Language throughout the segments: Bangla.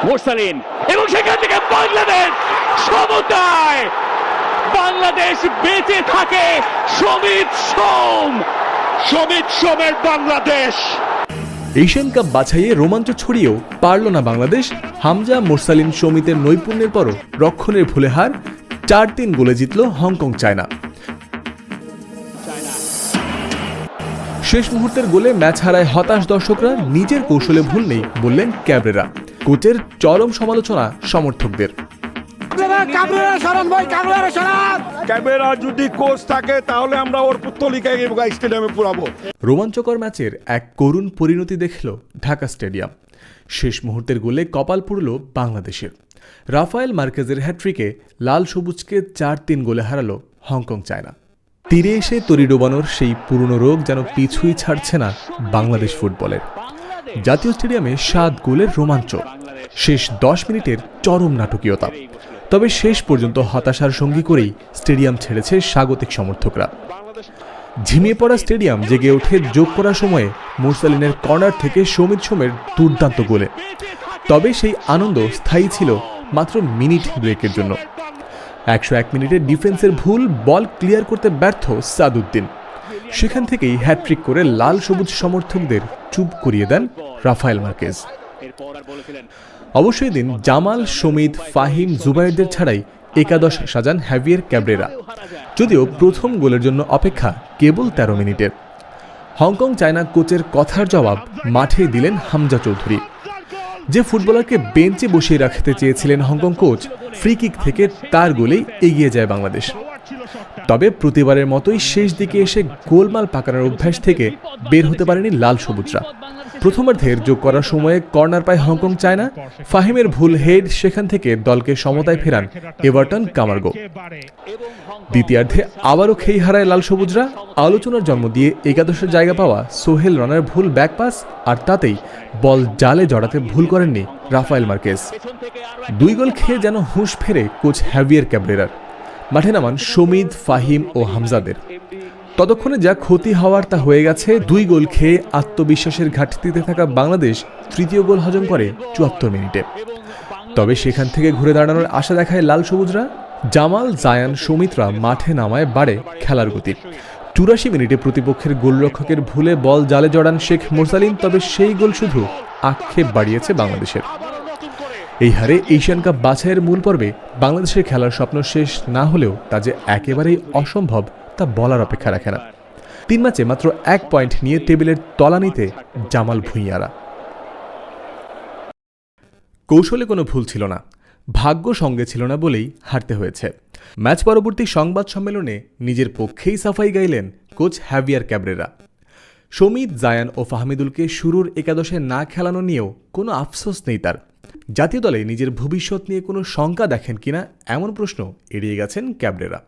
মোরসালিন এবং সেখান থেকে বাংলাদেশ সমতায় বাংলাদেশ বেঁচে থাকে। সমিত সোমের বাংলাদেশ। এশিয়ান কাপ বাছাইয়ে রোমাঞ্চ ছড়িয়েও পারল না বাংলাদেশ। হামজা, মোরসালিন, সমিতের নৈপুণ্যের পরও রক্ষণের ভুলে হার। 4-3 গোলে জিতল হংকং চায়না। শেষ মুহূর্তের গোলে ম্যাচ হারায় হতাশ দর্শকরা। নিজের কৌশলে ভুল নেই বললেন ক্যাবরেরা। কোচের চরম সমালোচনা সমর্থকদের। ক্যাবেরা যদি কোচ থাকে তাহলে আমরা ওর পুত্তলিকায় স্টেডিয়ামে পুরাবো। রোমাঞ্চকর ম্যাচের এক করুণ পরিণতি দেখল ঢাকা স্টেডিয়াম। শেষ মুহূর্তের গোলে কপাল পুড়ল বাংলাদেশের। রাফায়েল মার্কেজের হ্যাট্রিকে লাল সবুজকে 4-3 গোলে হারালো হংকং চায়না। তীরে এসে তরি ডোবানোর সেই পুরনো রোগ যেন পিছুই ছাড়ছে না বাংলাদেশ ফুটবলের। জাতীয় স্টেডিয়ামে 7 গোলের রোমাঞ্চ, শেষ 10 মিনিটের চরম নাটকীয়তা। তবে শেষ পর্যন্ত হতাশার সঙ্গী করেই স্টেডিয়াম ছেড়েছে স্বাগতিক সমর্থকরা। ঝিমিয়ে পড়া স্টেডিয়াম জেগে ওঠে যোগ করার সময়ে মোরসালিনের কর্নার থেকে সমিত সোমের দুর্দান্ত গোলে। তবে সেই আনন্দ স্থায়ী ছিল মাত্র মিনিট ব্রেকের জন্য। 101 মিনিটে ডিফেন্সের ভুল, বল ক্লিয়ার করতে ব্যর্থ সাদউদ্দিন। সেখান থেকেই হ্যাট্রিক করে লাল সবুজ সমর্থকদের চুপ করিয়ে দেন রাফায়েল মার্কেজ। অবশ্যই দিন জামাল, সমিত, ফাহিম, জুবাইরদের ছাড়াই একাদশ সাজান হ্যাভিয়ার ক্যাবরেরা। যদিও প্রথম গোলের জন্য অপেক্ষা কেবল 13 মিনিটের। হংকং চায়না কোচের কথার জবাব মাঠে দিলেন হামজা চৌধুরী। যে ফুটবলারকে বেঞ্চে বসিয়ে রাখতে চেয়েছিলেন হংকং কোচ, ফ্রি কিক থেকে তার গোলেই এগিয়ে যায় বাংলাদেশ। তবে প্রতিবারের মতোই শেষ দিকে এসে গোলমাল পাকানোর অভ্যাস থেকে বের হতে পারেনি লাল সবুজরা। প্রথমার্ধের যোগ করার সময়ে কর্নার পায় হংকং চায়না। ফাহিমের ভুল হেড সেখান থেকে দলকে সমতায় ফেরান এভারটন কামার্গো। দ্বিতীয়ার্ধে আবারও খেই হারায় লাল সবুজরা। আলোচনার জন্ম দিয়ে একাদশের জায়গা পাওয়া সোহেল রানার ভুল ব্যাক পাস, আর তাতেই বল জালে জড়াতে ভুল করেননি রাফায়েল মার্কেজ। 2 গোল খেয়ে যেন হুঁশ ফেরে কোচ হ্যাভিয়ার ক্যাবরেরার। মাঠে নামান সমিত, ফাহিম ও হামজাদের। ততক্ষণে যা ক্ষতি হওয়ার তা হয়ে গেছে। 2 গোল খেয়ে আত্মবিশ্বাসের ঘাটতিতে থাকা বাংলাদেশ তৃতীয় গোল হজম করে 74 মিনিটে। তবে সেখান থেকে ঘুরে দাঁড়ানোর আশা দেখায় লাল সবুজরা। জামাল, জায়ান, সমিতরা মাঠে নামায় বাড়ে খেলার গতি। 84 মিনিটে প্রতিপক্ষের গোলরক্ষকের ভুলে বল জালে জড়ান শেখ মোরসালিন। তবে সেই গোল শুধু আক্ষেপ বাড়িয়েছে বাংলাদেশের। এই হারে এশিয়ান কাপ বাছাইয়ের মূল পর্বে বাংলাদেশের খেলার স্বপ্ন শেষ না হলেও তা যে একেবারেই অসম্ভব তা বলার অপেক্ষা রাখে না। 3 ম্যাচে মাত্র 1 পয়েন্ট নিয়ে টেবিলের তলানিতে জামাল ভুঁইয়ারা। কৌশলে কোনো ভুল ছিল না, ভাগ্য সঙ্গে ছিল না বলেই হারতে হয়েছে। ম্যাচ পরবর্তী সংবাদ সম্মেলনে নিজের পক্ষেই সাফাই গাইলেন coach Javier Cabrera. Samit, Zayan ও ফাহমিদুলকে শুরুর একাদশে না খেলানো নিয়েও কোনো আফসোস নেই তার। জাতীয় দলে নিজের ভবিষ্যৎ নিয়ে কোনো শঙ্কা দেখেন কিনা এমন প্রশ্ন এড়িয়ে গেছেন ক্যাবরেরা।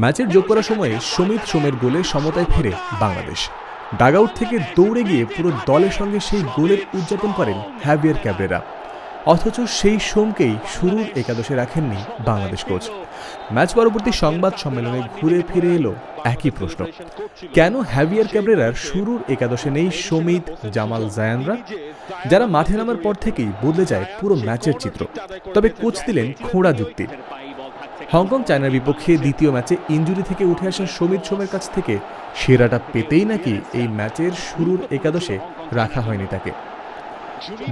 ম্যাচের যোগ করার সময়ে সমিত সোমের গোলে সমতায় ফেরে বাংলাদেশ। ডাগআউট থেকে দৌড়ে গিয়ে পুরো দলের সঙ্গে সেই গোলের উদযাপন করেন হ্যাভিয়ার ক্যাবরেরা। অথচ সেই সোমকেই শুরুর একাদশে রাখেননি বাংলাদেশ কোচ। ম্যাচ পরবর্তী সংবাদ সম্মেলনে ঘুরে ফিরে এলো একই প্রশ্ন, কেন হ্যাভিয়ার ক্যাবরেরার শুরুর একাদশে নেই সমিত, জামাল, জায়ানরা, যারা মাঠে নামার পর থেকেই বদলে যায় পুরো ম্যাচের চিত্র। তবে কোচ দিলেন খোঁড়া যুক্তি। হংকং চায়নার বিপক্ষে দ্বিতীয় ম্যাচে ইনজুরি থেকে উঠে আসা সমিত সোমের কাছ থেকে সেরাটা পেতেই নাকি এই ম্যাচের শুরুর একাদশে রাখা হয়নি তাকে।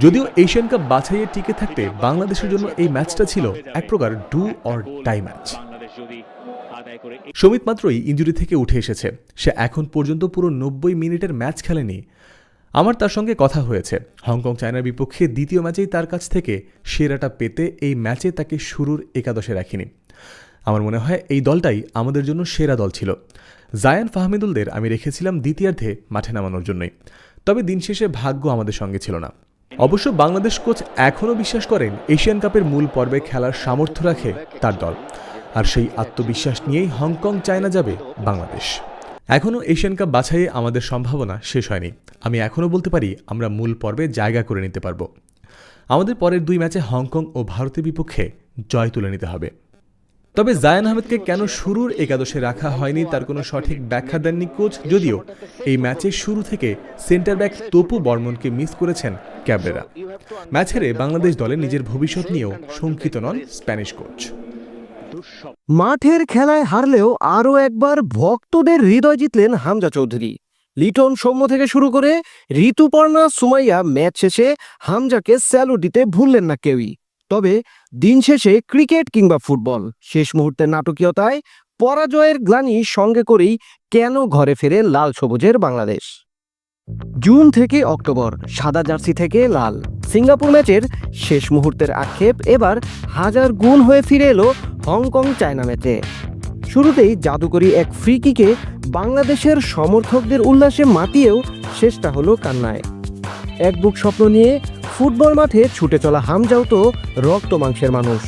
যদিও এশিয়ান কাপ বাছাইয়ে টিকে থাকতে বাংলাদেশের জন্য এই ম্যাচটা ছিল এক প্রকার do or die match. Samit মাত্রই ইনজুরি থেকে উঠে এসেছে। সে এখন পর্যন্ত পুরো 90 মিনিটের ম্যাচ খেলেনি। আমার তার সঙ্গে কথা হয়েছে। হংকং চায়নার বিপক্ষে দ্বিতীয় ম্যাচেই তার কাছ থেকে সেরাটা পেতে এই ম্যাচে তাকে শুরুর একাদশে রাখিনি। আমার মনে হয় এই দলটাই আমাদের জন্য সেরা দল ছিল। জায়ান, ফাহমিদুলদের আমি রেখেছিলাম দ্বিতীয়ার্ধে মাঠে নামানোর জন্যই। তবে দিন শেষে ভাগ্য আমাদের সঙ্গে ছিল না। অবশ্য বাংলাদেশ কোচ এখনও বিশ্বাস করেন এশিয়ান কাপের মূল পর্বে খেলার সামর্থ্য রাখে তার দল। আর সেই আত্মবিশ্বাস নিয়েই হংকং চায়না যাবে বাংলাদেশ। এখনও এশিয়ান কাপ বাছাইয়ে আমাদের সম্ভাবনা শেষ হয়নি। আমি এখনও বলতে পারি আমরা মূল পর্বে জায়গা করে নিতে পারব। আমাদের পরের 2 ম্যাচে হংকং ও ভারতের বিপক্ষে জয় তুলে নিতে হবে। তবে জায়ান আহমেদকে কেন শুরুর একাদশে রাখা হয়নি তার কোনো সঠিক ব্যাখ্যা দেননি কোচ, যদিও এই ম্যাচের শুরু থেকে সেন্টার ব্যাক তপু বর্মনকে মিস করেছেন ক্যাবরেরা। ম্যাচ হেরে বাংলাদেশ দলে নিজের ভবিষ্যৎ নিয়েও শঙ্কিত নন স্প্যানিশ কোচ। মাঠের খেলায় হারলেও আরও একবার ভক্তদের হৃদয় জিতলেন হামজা চৌধুরী। লিটন সৌম্য থেকে শুরু করে ঋতুপর্ণা সুমাইয়া ম্যাচ শেষে হামজাকে স্যালুট দিতে ভুললেন না কেউই। তবে দিন শেষে ক্রিকেট কিংবা ফুটবল, শেষ মুহূর্তের নাটকীয়তায় পরাজয়ের গ্লানি সঙ্গে করেই কেন ঘরে ফেরে লাল সবুজের বাংলাদেশ। জুন থেকে অক্টোবর, সাদা জার্সি থেকে লাল। সিঙ্গাপুর ম্যাচের শেষ মুহূর্তের আক্ষেপ এবার হাজার গুণ হয়ে ফিরে এলো হংকং চায়না ম্যাচে। শুরুতেই জাদুকরী এক ফ্রি কিকে বাংলাদেশের সমর্থকদের উল্লাসে মাতিয়েও শেষটা হলো কান্নায়। এক বুক স্বপ্ন নিয়ে ফুটবল মাঠে ছুটে চলা হামজাও তো রক্ত মাংসের মানুষ।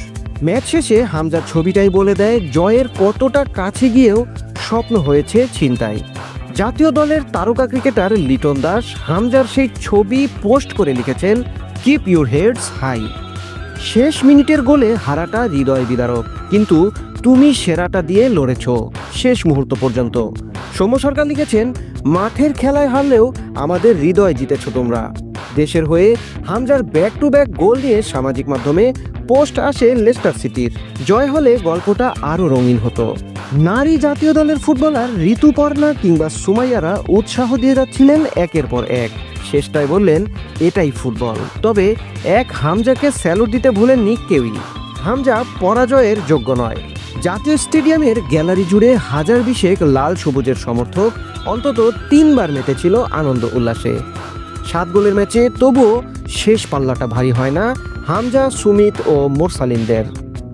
ম্যাচ শেষে হামজার ছবিটাই বলে দেয় জয়ের কতটা কাছে গিয়েও স্বপ্ন হয়েছে ছিনতাই। জাতীয় দলের তারকা ক্রিকেটার লিটন দাস হামজার সেই ছবি পোস্ট করে লিখেছেন, কিপ ইউর হেডস হাই। শেষ মিনিটের গোলে হারাটা হৃদয় বিদারক, কিন্তু তুমি সেরাটা দিয়ে লড়েছ শেষ মুহূর্ত পর্যন্ত। সৌম্য সরকার লিখেছেন, মাঠের খেলায় হারলেও আমাদের হৃদয় জিতেছ তোমরা। দেশের হয়ে হামজার ব্যাক টু ব্যাক গোল নিয়ে সামাজিক মাধ্যমে পোস্ট আসে লেস্টার সিটির। জয় হলে গল্পটা আরও রঙিন হতো। নারী জাতীয় দলের ফুটবলার ঋতুপর্ণা কিংবা সুমাইয়ারা উৎসাহ দিয়ে যাচ্ছিলেন একের পর এক। শেষটায় বললেন, এটাই ফুটবল। তবে এক হামজাকে স্যালুট দিতে ভুলেননি কেউই। হামজা পরাজয়ের যোগ্য নয়। জাতীয় স্টেডিয়ামের গ্যালারি জুড়ে হাজার বিশেক লাল সবুজের সমর্থক অন্তত 3 বার মেতেছিল আনন্দ উল্লাসে। 7 গোলের ম্যাচে তবুও শেষ পাল্লাটা ভারী হয় না হামজা, সুমিত ও মোরসালিনদের।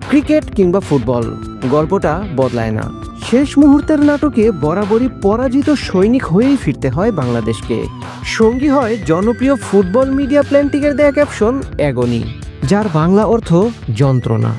ক্রিকেট কিংবা ফুটবল, গল্পটা বদলায় না। শেষ মুহূর্তের নাটকে বরাবরই পরাজিত সৈনিক হয়েই ফিরতে হয় বাংলাদেশকে। সঙ্গী হয় জনপ্রিয় ফুটবল মিডিয়া প্ল্যান্টিকের দেয়া ক্যাপশন অ্যাগনি, যার বাংলা অর্থ যন্ত্রণা।